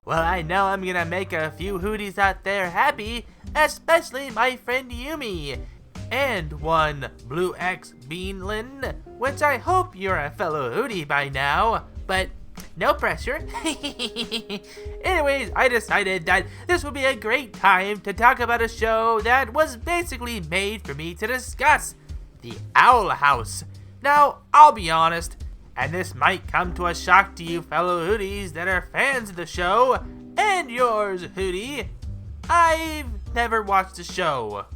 Well, I know I'm gonna make a few Hooties out there happy, especially my friend Yumi. And one Blue X Beanlin, which I hope you're a fellow Hootie by now, but no pressure. Anyways, I decided that this would be a great time to talk about a show that was basically made for me to discuss, The Owl House. Now, I'll be honest, and this might come to a shock to you fellow Hooties that are fans of the show, and yours, Hootie, I've never watched the show.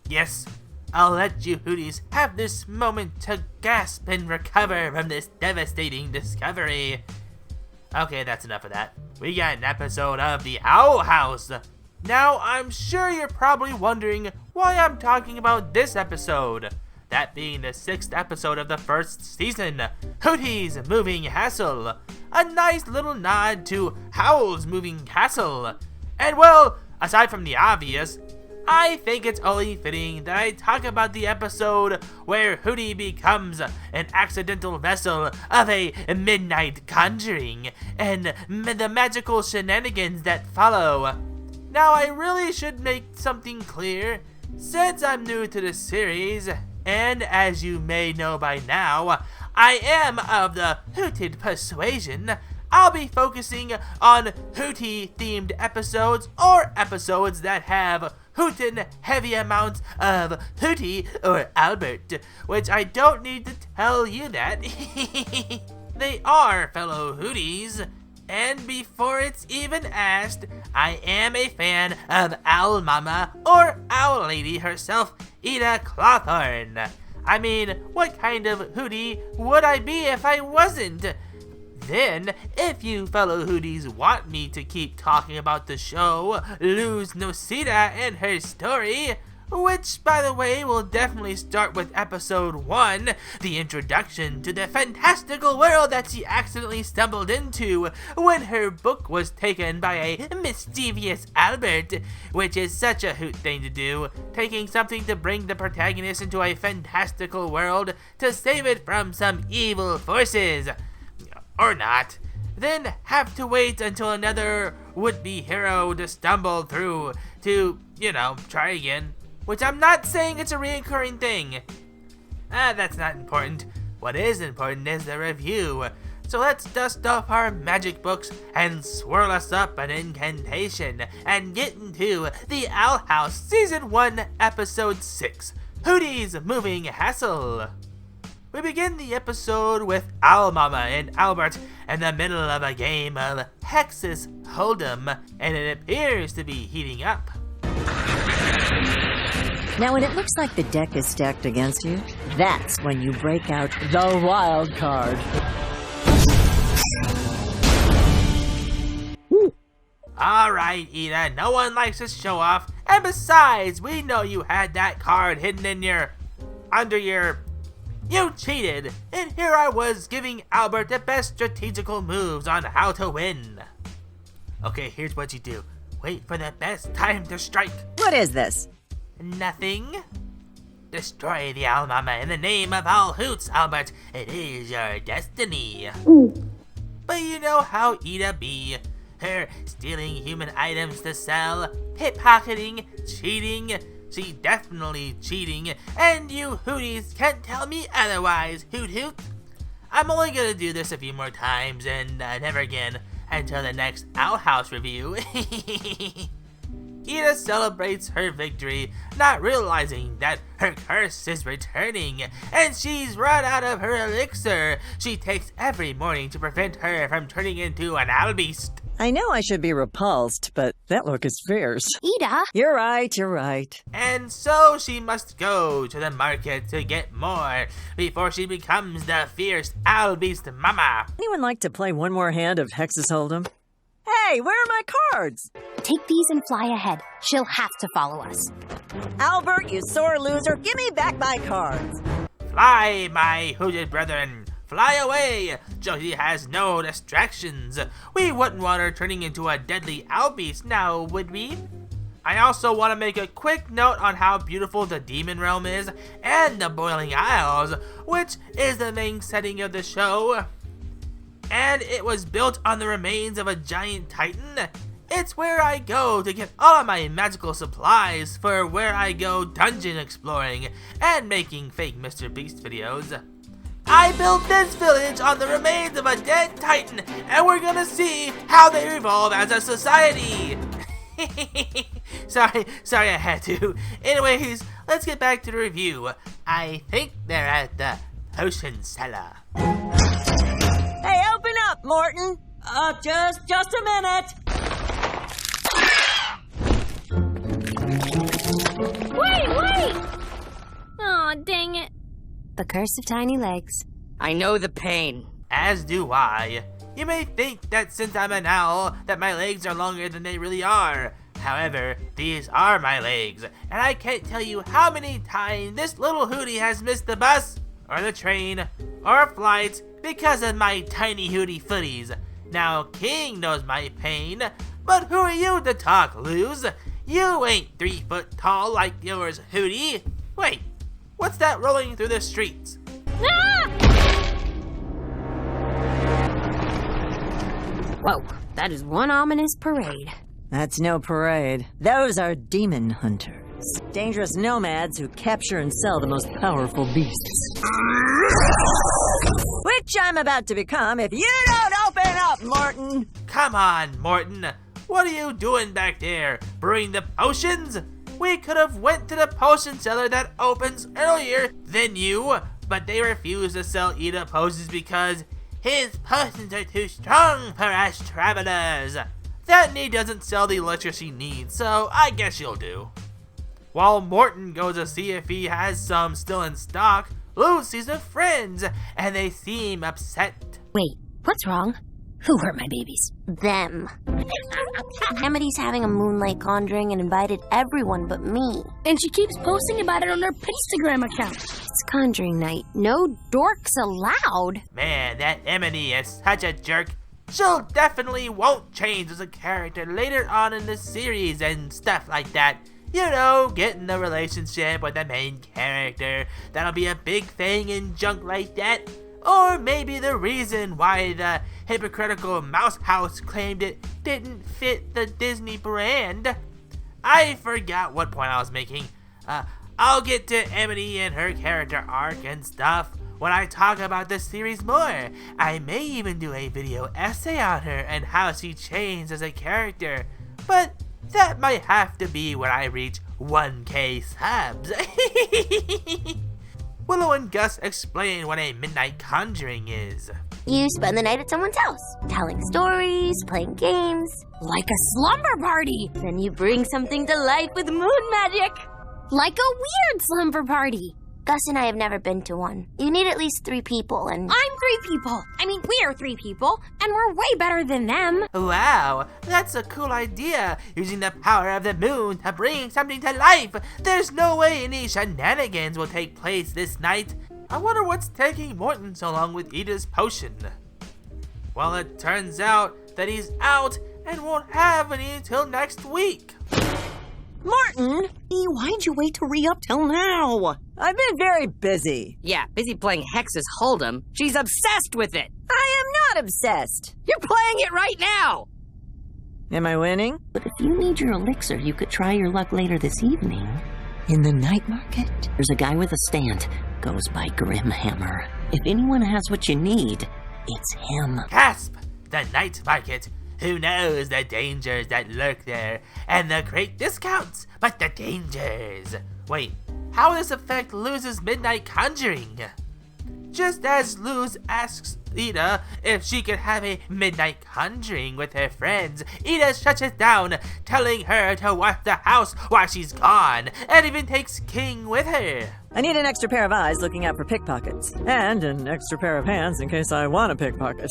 Yes, I'll let you Hooties have this moment to gasp and recover from this devastating discovery. Okay, that's enough of that. We got an episode of The Owl House. Now, I'm sure you're probably wondering why I'm talking about this episode. That being the 6th episode of the first season, Hooty's Moving Castle. A nice little nod to Howl's Moving Castle. And well, aside from the obvious, I think it's only fitting that I talk about the episode where Hooty becomes an accidental vessel of a Moonlight Conjuring and the magical shenanigans that follow. Now, I really should make something clear. Since I'm new to the series, and as you may know by now, I am of the Hooted persuasion, I'll be focusing on Hooty-themed episodes or episodes that have Hootin' heavy amounts of Hooty or Albert, which I don't need to tell you that. They are, fellow Hooties. And before it's even asked, I am a fan of Owl Mama or Owl Lady herself, Ida Clawthorne. I mean, what kind of Hootie would I be if I wasn't? Then, if you fellow Hooties want me to keep talking about the show Luz Nocita and her story, which, by the way, will definitely start with episode 1, the introduction to the fantastical world that she accidentally stumbled into when her book was taken by a mischievous Albert, which is such a Hoot thing to do, taking something to bring the protagonist into a fantastical world to save it from some evil forces. Or not. Then have to wait until another would-be hero to stumble through to, try again. Which I'm not saying it's a reoccurring thing. That's not important. What is important is the review. So let's dust off our magic books and swirl us up an incantation and get into The Owl House Season 1, Episode 6, Hooty's Moving Castle. We begin the episode with Owl Mama and Albert in the middle of a game of Hex's Hold'em, and it appears to be heating up. Now, when it looks like the deck is stacked against you, that's when you break out the wild card. Alright, Ida, no one likes to show off, and besides, we know you had that card hidden in You cheated, and here I was giving Albert the best strategical moves on how to win. Okay, here's what you do. Wait for the best time to strike. What is this? Nothing. Destroy the Owl Mama in the name of all Hoots, Albert. It is your destiny. But you know how Ida be. Her stealing human items to sell, pickpocketing, cheating. She definitely cheating, and you Hooties can't tell me otherwise, Hoot Hoot. I'm only gonna do this a few more times, and never again, until the next Owl House review. Ida celebrates her victory, not realizing that her curse is returning, and she's run out of her elixir she takes every morning to prevent her from turning into an owl beast. I know I should be repulsed, but that look is fierce. Ida! You're right. And so she must go to the market to get more before she becomes the fierce owl beast mama. Anyone like to play one more hand of Hex's Hold'em? Hey, where are my cards? Take these and fly ahead. She'll have to follow us. Albert, you sore loser, give me back my cards. Fly, my hooted brethren. Fly away! Josie has no distractions. We wouldn't want her turning into a deadly owl beast now, would we? I also want to make a quick note on how beautiful the Demon Realm is, and the Boiling Isles, which is the main setting of the show. And it was built on the remains of a giant titan. It's where I go to get all of my magical supplies for where I go dungeon exploring and making fake Mr. Beast videos. I built this village on the remains of a dead titan, and we're gonna see how they evolve as a society. Sorry I had to. Anyways, let's get back to the review. I think they're at the potion cellar. Hey, open up, Morton. Just a minute. Wait! Aw, dang it. The curse of tiny legs. I know the pain. As do I. You may think that since I'm an owl, that my legs are longer than they really are. However, these are my legs, and I can't tell you how many times this little Hooty has missed the bus, or the train, or flights because of my tiny Hooty footies. Now, King knows my pain, but who are you to talk, Luz? You ain't 3 foot tall like yours, Hooty. Wait, what's that rolling through the streets? Whoa, that is one ominous parade. That's no parade. Those are demon hunters. Dangerous nomads who capture and sell the most powerful beasts. Which I'm about to become if you don't open up, Morton! Come on, Morton. What are you doing back there? Brewing the potions? We could have went to the potion cellar that opens earlier than you, but they refuse to sell Ida potions because his potions are too strong for us travelers. Thatney doesn't sell the elixir she needs, so I guess she'll do. While Morton goes to see if he has some still in stock, Luz sees her friends, and they seem upset. Wait, what's wrong? Who hurt my babies? Them. Amity's having a Moonlight Conjuring and invited everyone but me. And she keeps posting about it on her Instagram account. It's Conjuring night. No dorks allowed. Man, that Amity is such a jerk. She'll definitely won't change as a character later on in the series and stuff like that. You know, getting a relationship with the main character. That'll be a big thing in junk like that. Or maybe the reason why the hypocritical Mouse House claimed it didn't fit the Disney brand. I forgot what point I was making. I'll get to Amity and her character arc and stuff when I talk about this series more. I may even do a video essay on her and how she changed as a character. But that might have to be when I reach 1K subs. Willow and Gus explain what a Midnight Conjuring is. You spend the night at someone's house, telling stories, playing games. Like a slumber party. Then you bring something to life with moon magic. Like a weird slumber party. Gus and I have never been to one. You need at least 3 people and... I'm 3 people. I mean, we are 3 people, and we're way better than them. Wow, that's a cool idea, using the power of the moon to bring something to life. There's no way any shenanigans will take place this night. I wonder what's taking Morton so long with Ida's potion. Well, it turns out that he's out and won't have any until next week. Morton! Why'd you wait to re-up till now? I've been very busy. Yeah, busy playing Hex's Hold'em. She's obsessed with it. I am not obsessed. You're playing it right now! Am I winning? But if you need your elixir, you could try your luck later this evening. In the night market, there's a guy with a stand. Goes by Grimhammer. If anyone has what you need, it's him. Gasp! The night market. Who knows the dangers that lurk there, and the great discounts, but the dangers. Wait, how will this affect Luz's Midnight Conjuring? Just as Luz asks Ida if she could have a Midnight Conjuring with her friends, Ida shuts it down, telling her to watch the house while she's gone, and even takes King with her. I need an extra pair of eyes looking out for pickpockets, and an extra pair of hands in case I want a pickpocket.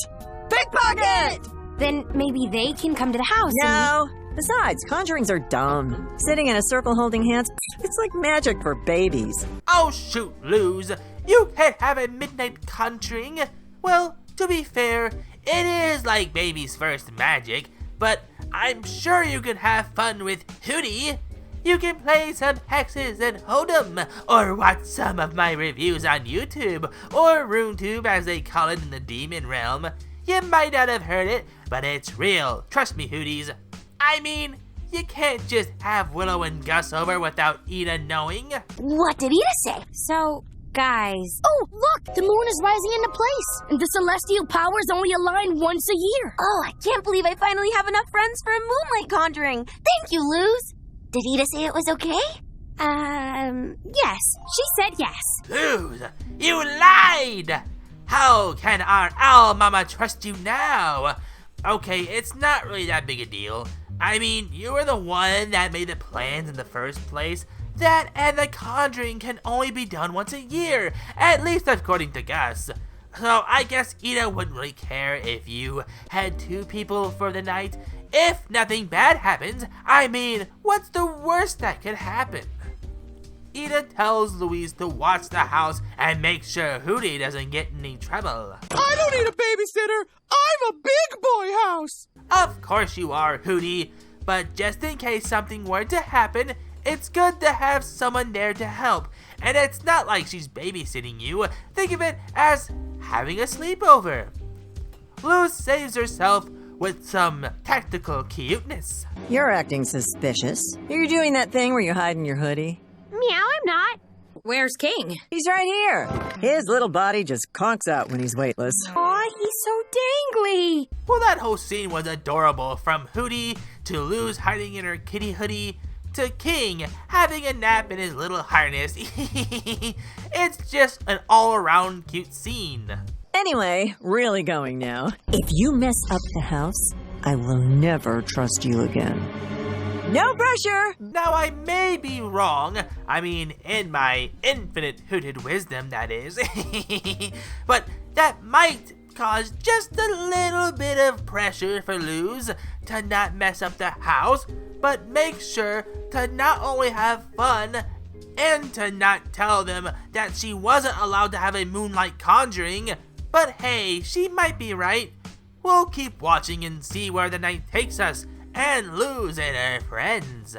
Pickpocket! Then maybe they can come to the house No. Besides, conjurings are dumb. Sitting in a circle holding hands, it's like magic for babies. Oh shoot, Luz, you can't have a Midnight Conjuring. Well, to be fair, it is like baby's first magic, but I'm sure you can have fun with Hooty. you can play some hexes and hold 'em, or watch some of my reviews on YouTube, or RuneTube as they call it in the demon realm. You might not have heard it, but it's real. Trust me, Hooties. I mean, you can't just have Willow and Gus over without Ida knowing. What did Ida say? So, guys. Oh, look! The moon is rising into place, and the celestial powers only align once a year. Oh, I can't believe I finally have enough friends for a Moonlight Conjuring. Thank you, Luz. Did Ida say it was okay? Yes. She said yes. Luz, you lied! How can our owl mama trust you now? Okay, it's not really that big a deal. I mean, you were the one that made the plans in the first place. That and the conjuring can only be done once a year, at least according to Gus. So I guess Ida wouldn't really care if you had 2 people for the night. If nothing bad happens, I mean, what's the worst that could happen? Ida tells Louise to watch the house and make sure Hooty doesn't get in any trouble. I don't need a babysitter! I'm a big boy house! Of course you are, Hooty, but just in case something were to happen, it's good to have someone there to help. And it's not like she's babysitting you. Think of it as having a sleepover. Luz saves herself with some tactical cuteness. You're acting suspicious. You're doing that thing where you hide in your hoodie. Meow, I'm not. Where's King? He's right here. His little body just conks out when he's weightless. Aw, he's so dangly. Well, that whole scene was adorable, from Hooty to Luz hiding in her kitty hoodie to King having a nap in his little harness. It's just an all-around cute scene. Anyway, really going now. If you mess up the house, I will never trust you again. No pressure! Now, I may be wrong. I mean, in my infinite hooted wisdom, that is. But that might cause just a little bit of pressure for Luz to not mess up the house, but make sure to not only have fun and to not tell them that she wasn't allowed to have a Moonlight Conjuring. But hey, she might be right. We'll keep watching and see where the night takes us, and Luz and her friends.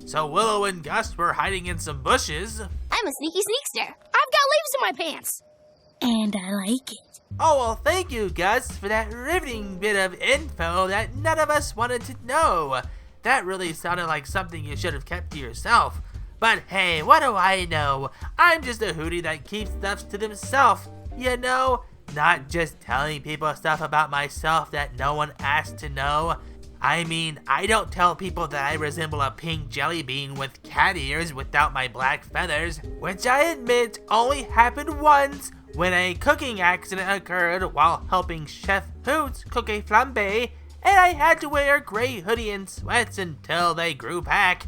So Willow and Gus were hiding in some bushes. I'm a sneaky sneakster. I've got leaves in my pants. And I like it. Oh, well, thank you, Gus, for that riveting bit of info that none of us wanted to know. That really sounded like something you should have kept to yourself. But hey, what do I know? I'm just a Hooty that keeps stuff to themselves, you know? Not just telling people stuff about myself that no one asked to know. I mean, I don't tell people that I resemble a pink jelly bean with cat ears without my black feathers, which I admit only happened once when a cooking accident occurred while helping Chef Hoot cook a flambe, and I had to wear a gray hoodie and sweats until they grew back.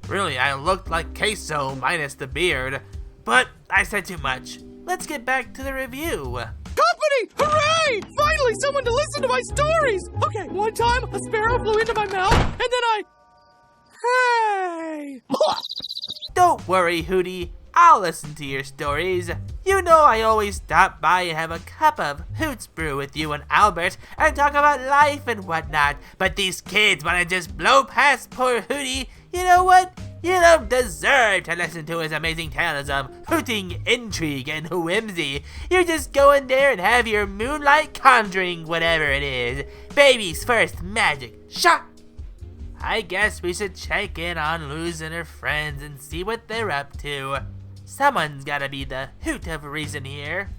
Really, I looked like queso minus the beard, but I said too much. Let's get back to the review. Company! Hooray! Finally someone to listen to my stories! Okay, one time a sparrow flew into my mouth, and then Hey! Don't worry, Hooty. I'll listen to your stories. You know I always stop by and have a cup of Hoots brew with you and Albert and talk about life and whatnot, but these kids want to just blow past poor Hooty. You know what? You don't deserve to listen to his amazing tales of hooting intrigue and whimsy. You just go in there and have your Moonlight Conjuring, whatever it is. Baby's first magic shot. I guess we should check in on Luz and her friends and see what they're up to. Someone's gotta be the hoot of reason here.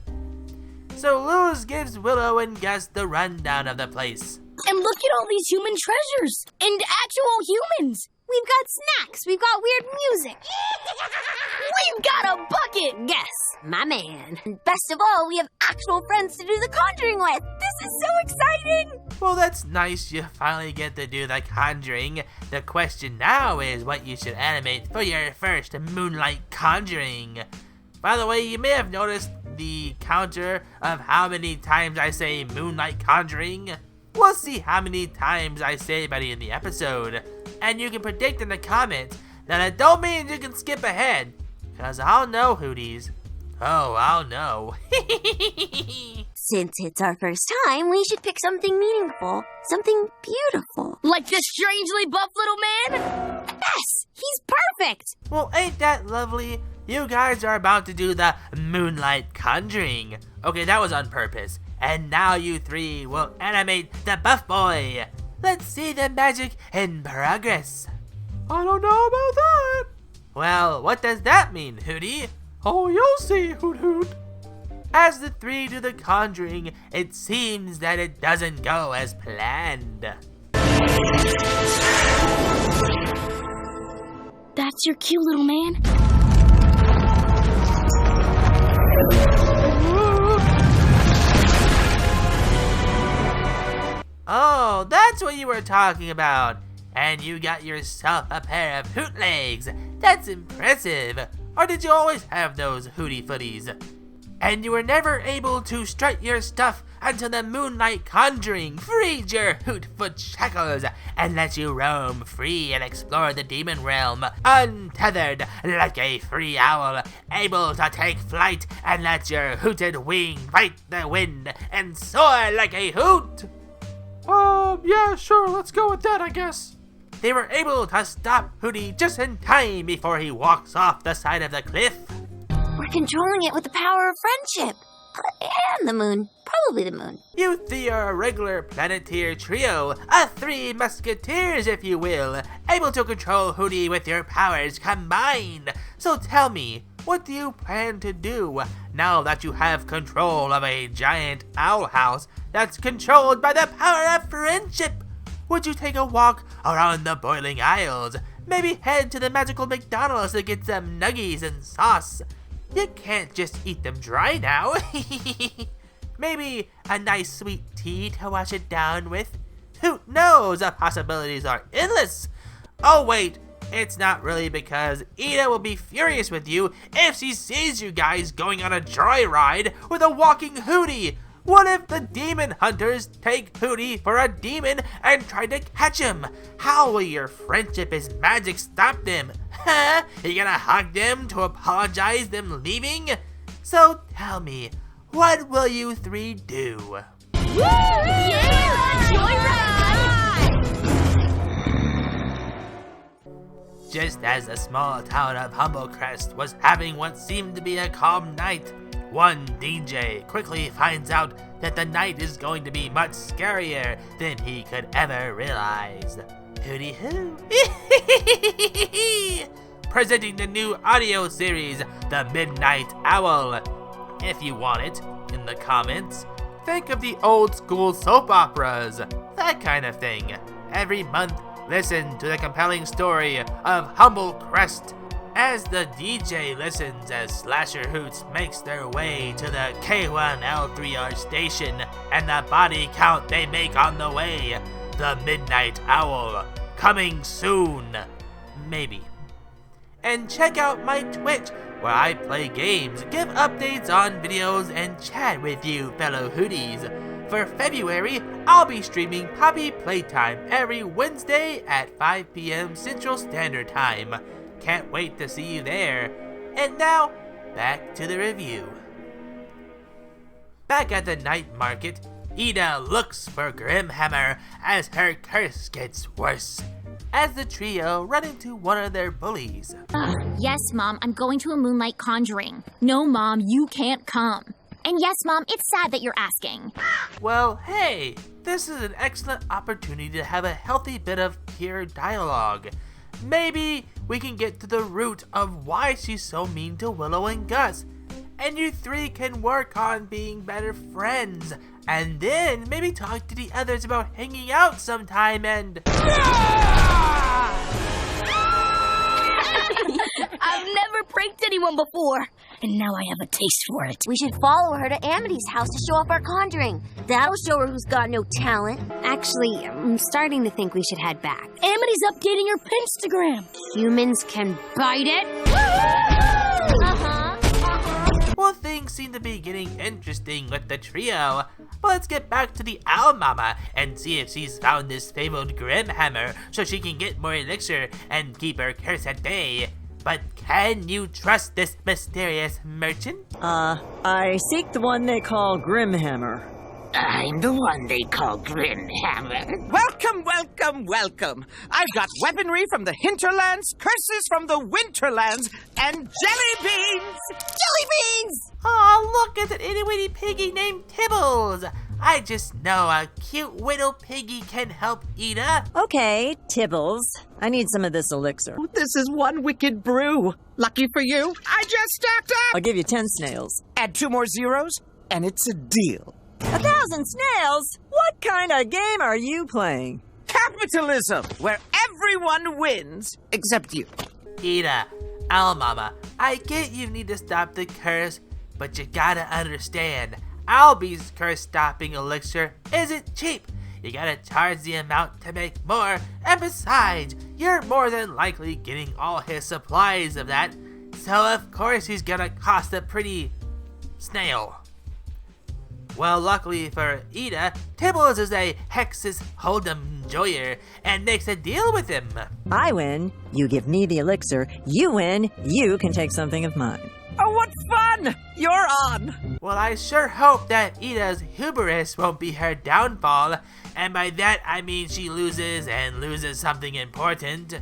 So Luz gives Willow and Gus the rundown of the place. And look at all these human treasures! And actual humans! We've got snacks. We've got weird music. We've got a bucket! Yes, my man. And best of all, we have actual friends to do the conjuring with. This is so exciting! Well, that's nice you finally get to do the conjuring. The question now is what you should animate for your first Moonlight Conjuring. By the way, you may have noticed the counter of how many times I say Moonlight Conjuring. We'll see how many times I say by the end of the episode. And you can predict in the comments. Now that don't mean you can skip ahead, cause I'll know, Hooties. Oh, I'll know. Since it's our first time, we should pick something meaningful, something beautiful. Like this strangely buff little man? Yes! He's perfect! Well, ain't that lovely? You guys are about to do the Moonlight Conjuring. Okay, that was on purpose. And now you three will animate the buff boy. Let's see the magic in progress. I don't know about that. Well, what does that mean, Hooty? Oh, you'll see, Hoot Hoot. As the three do the conjuring, it seems that it doesn't go as planned. That's your cue, little man. Oh, that's what you were talking about. And you got yourself a pair of hoot legs. That's impressive. Or did you always have those hooty footies? And you were never able to strut your stuff until the Moonlight Conjuring freed your hoot foot shackles and let you roam free and explore the demon realm, untethered like a free owl, able to take flight and let your hooted wing fight the wind and soar like a hoot. Yeah, sure, let's go with that, I guess. They were able to stop Hooty just in time before he walks off the side of the cliff. We're controlling it with the power of friendship. And the moon. Probably the moon. You three are a regular Planeteer trio, a three musketeers if you will, able to control Hooty with your powers combined. So tell me, what do you plan to do now that you have control of a giant owl house that's controlled by the power of friendship? Would you take a walk around the Boiling Isles? Maybe head to the magical McDonald's to get some nuggies and sauce? You can't just eat them dry now. Maybe a nice sweet tea to wash it down with? Who knows? The possibilities are endless. Oh wait, it's not really, because Ida will be furious with you if she sees you guys going on a joyride with a walking Hooty. What if the demon hunters take Hooty for a demon and try to catch him? How will your friendship as magic stop them? Huh? You gonna hug them to apologize them leaving? So tell me, what will you three do? Woo! Yeah! Joyride! Just as the small town of Humblecrest was having what seemed to be a calm night, one DJ quickly finds out that the night is going to be much scarier than he could ever realize. Hooty Hoo! Presenting the new audio series, The Midnight Owl. If you want it, in the comments, think of the old school soap operas, that kind of thing. Every month, listen to the compelling story of Humblecrest as the DJ listens as Slasher Hoots makes their way to the K1L3R station and the body count they make on the way. The Midnight Owl, coming soon. Maybe. And check out my Twitch, where I play games, give updates on videos, and chat with you fellow Hooties. For February, I'll be streaming Poppy Playtime every Wednesday at 5 p.m. Central Standard Time. Can't wait to see you there. And now, back to the review. Back at the night market, Ida looks for Grimhammer as her curse gets worse, as the trio run into one of their bullies. Yes, Mom, I'm going to a Moonlight Conjuring. No, Mom, you can't come. And yes, Mom, it's sad that you're asking. Well, hey, this is an excellent opportunity to have a healthy bit of pure dialogue. Maybe we can get to the root of why she's so mean to Willow and Gus. And you three can work on being better friends. And then maybe talk to the others about hanging out sometime and... I've never pranked anyone before, and now I have a taste for it. We should follow her to Amity's house to show off our conjuring. That'll show her who's got no talent. Actually, I'm starting to think we should head back. Amity's updating her Pinstagram. Humans can bite it. Well, things seem to be getting interesting with the trio. But let's get back to the Owl Mama and see if she's found this fabled Grimhammer so she can get more elixir and keep her curse at bay. But can you trust this mysterious merchant? I seek the one they call Grimhammer. I'm the one they call Grimhammer. Welcome, welcome, welcome. I've got weaponry from the hinterlands, curses from the winterlands, and jelly beans! Jelly beans! Oh, look, it's an itty-bitty piggy named Tibbles. I just know a cute little piggy can help Ida. Okay, Tibbles. I need some of this elixir. This is one wicked brew. Lucky for you, I just stacked up! I'll give you 10 snails. Add 2 more zeros, and it's a deal. 1,000 snails? What kind of game are you playing? Capitalism, where everyone wins, except you. Ida, Owl Mama, I get you need to stop the curse, but you gotta understand, Albie's curse-stopping elixir isn't cheap. You gotta charge the amount to make more, and besides, you're more than likely getting all his supplies of that, so of course he's gonna cost a pretty snail. Well, luckily for Ida, Tibbles is a Hex's Hold'em enjoyer and makes a deal with him. I win, you give me the elixir. You win, you can take something of mine. Oh, what fun! You're on! Well, I sure hope that Ida's hubris won't be her downfall, and by that I mean she loses and loses something important.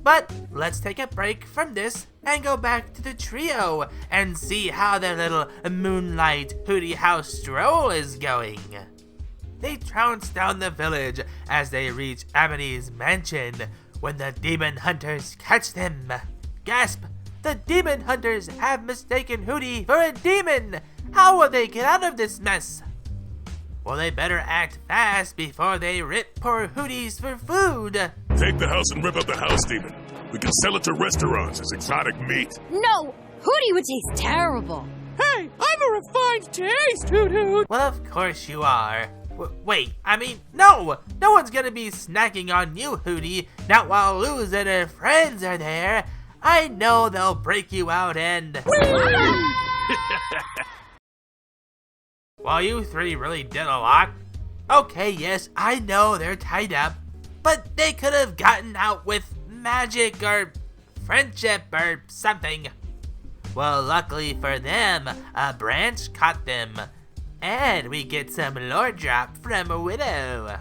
But let's take a break from this and go back to the trio and see how their little Moonlight Hooty House stroll is going. They trounce down the village as they reach Amity's mansion when the demon hunters catch them. Gasp! The demon hunters have mistaken Hooty for a demon! How will they get out of this mess? Well, they better act fast before they rip poor Hooties for food. Take the house and rip up the house demon. We can sell it to restaurants as exotic meat. No! Hooty would taste terrible. Hey, I'm a refined taste, Hoot Hoot. Well, of course you are. Wait, I mean, no! No one's gonna be snacking on you, Hooty, not while Luz and her friends are there. I know they'll break you out and... Well, you three really did a lot. Okay, yes, I know they're tied up, but they could have gotten out with magic or friendship or something. Well, luckily for them, a branch caught them, and we get some lore drop from a widow.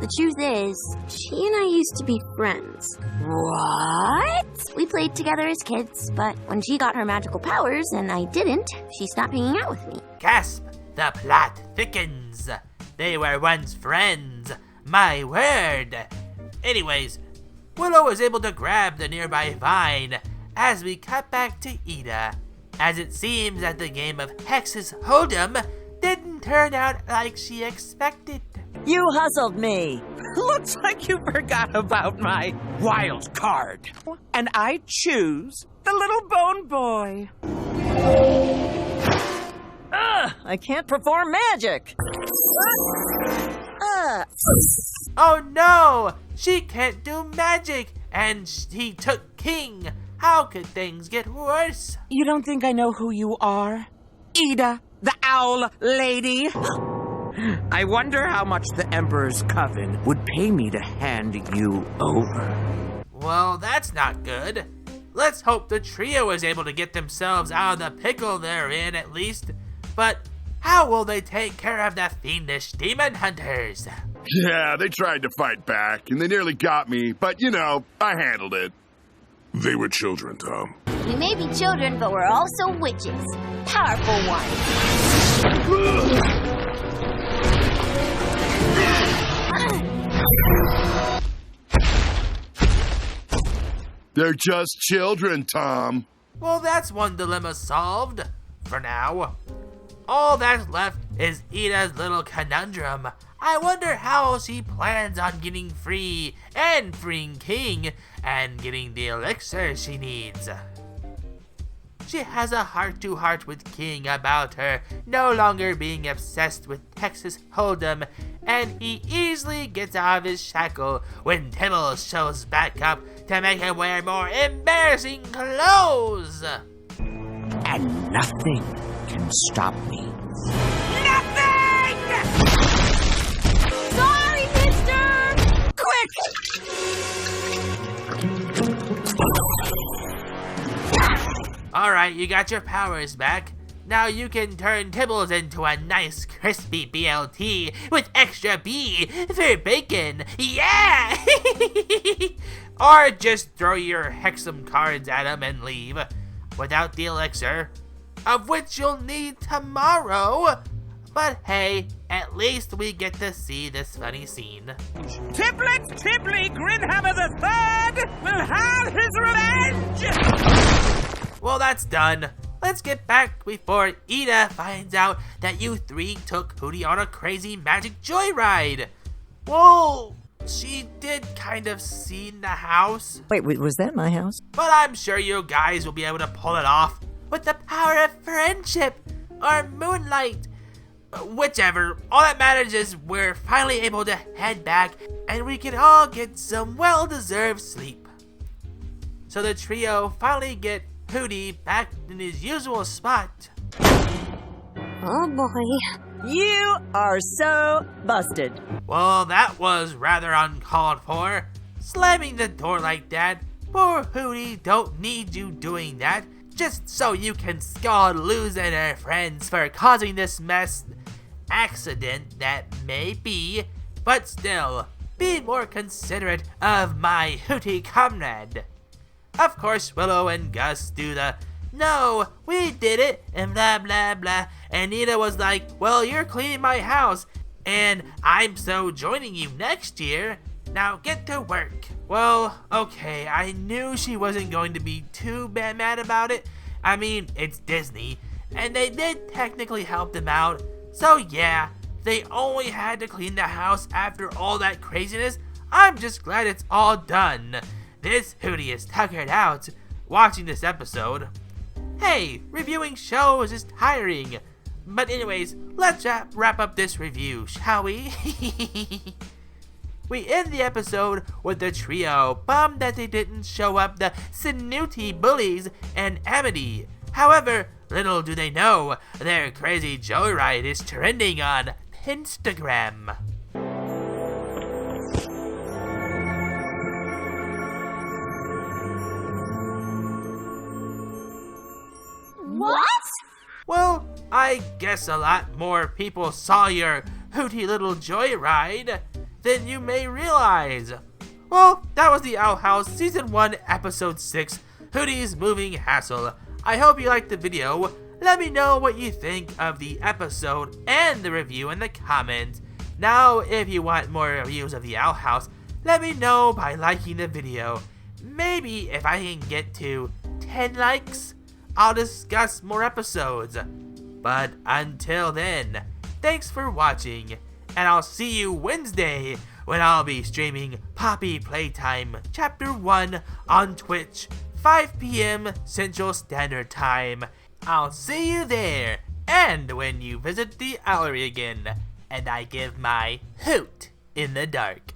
The truth is, she and I used to be friends. What? We played together as kids, but when she got her magical powers and I didn't, she stopped hanging out with me. Gasp! The plot thickens. They were once friends. My word. Anyways, Willow was able to grab the nearby vine as we cut back to Ida, as it seems that the game of Hex's Hold'em didn't turn out like she expected. You hustled me. Looks like you forgot about my wild card. And I choose the little bone boy. I can't perform magic. Oh no! She can't do magic, and he took King. How could things get worse? You don't think I know who you are? Ida, the owl lady. I wonder how much the Emperor's Coven would pay me to hand you over. Well, that's not good. Let's hope the trio is able to get themselves out of the pickle they're in at least. But how will they take care of the fiendish demon hunters? Yeah, they tried to fight back, and they nearly got me, but you know, I handled it. They were children, Tom. We may be children, but we're also witches. Powerful ones. They're just children, Tom. Well, that's one dilemma solved. For now. All that's left is Ida's little conundrum. I wonder how she plans on getting free and freeing King and getting the elixir she needs. She has a heart-to-heart with King about her no longer being obsessed with Texas Hold'em, and he easily gets out of his shackle when Tibbles shows back up to make him wear more embarrassing clothes. And nothing can stop me. Sorry, mister! Quick! Alright, you got your powers back. Now you can turn Tibbles into a nice crispy BLT with extra B for bacon. Yeah! Or just throw your Hexam cards at him and leave without the elixir, of which you'll need tomorrow. But hey, at least we get to see this funny scene. Tiplet Tibley Grinhammer III will have his revenge! Well, that's done. Let's get back before Ida finds out that you three took Hooty on a crazy magic joyride. Well, she did kind of see the house. Wait, was that my house? But I'm sure you guys will be able to pull it off with the power of friendship or moonlight. Whichever, all that matters is we're finally able to head back and we can all get some well-deserved sleep. So the trio finally get Hooty back in his usual spot. Oh boy. You are so busted. Well, that was rather uncalled for. Slamming the door like that. Poor Hooty don't need you doing that. Just so you can scold Luz and her friends for causing this mess. Accident that may be, but still, be more considerate of my Hooty comrade. Of course, Willow and Gus do the, no, we did it, and blah blah blah, and Nita was like, well, you're cleaning my house, and I'm so joining you next year, now get to work. Well, okay, I knew she wasn't going to be too mad about it. I mean, it's Disney, and they did technically help them out, so yeah, they only had to clean the house after all that craziness. I'm just glad it's all done. This Hooty is tuckered out watching this episode. Hey, reviewing shows is tiring. But anyways, let's wrap up this review, shall we? We end the episode with the trio bummed that they didn't show up the Snooty Bullies and Amity. However, little do they know, their crazy joyride is trending on Instagram. What? Well, I guess a lot more people saw your Hooty little joyride than you may realize. Well, that was the Owl House Season 1, Episode 6, Hooty's Moving Hassle. I hope you liked the video. Let me know what you think of the episode and the review in the comments. Now, if you want more reviews of the Owl House, let me know by liking the video. Maybe if I can get to 10 likes, I'll discuss more episodes. But until then, thanks for watching, and I'll see you Wednesday when I'll be streaming Poppy Playtime Chapter 1 on Twitch, 5 p.m. Central Standard Time. I'll see you there, and when you visit the Owlery again, and I give my hoot in the dark.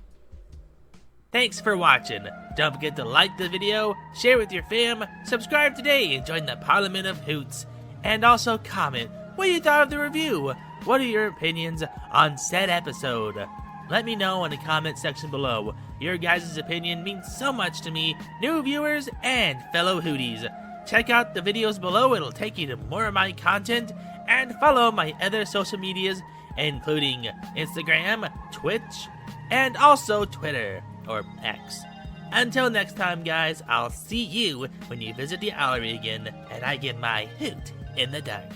Thanks for watching. Don't forget to like the video, share with your fam, subscribe today and join the Parliament of Hoots. And also comment what you thought of the review. What are your opinions on said episode? Let me know in the comment section below. Your guys' opinion means so much to me, new viewers, and fellow Hooties. Check out the videos below, it'll take you to more of my content, and follow my other social medias, including Instagram, Twitch, and also Twitter, or X. Until next time, guys, I'll see you when you visit the Owlery again, and I give my hoot in the dark.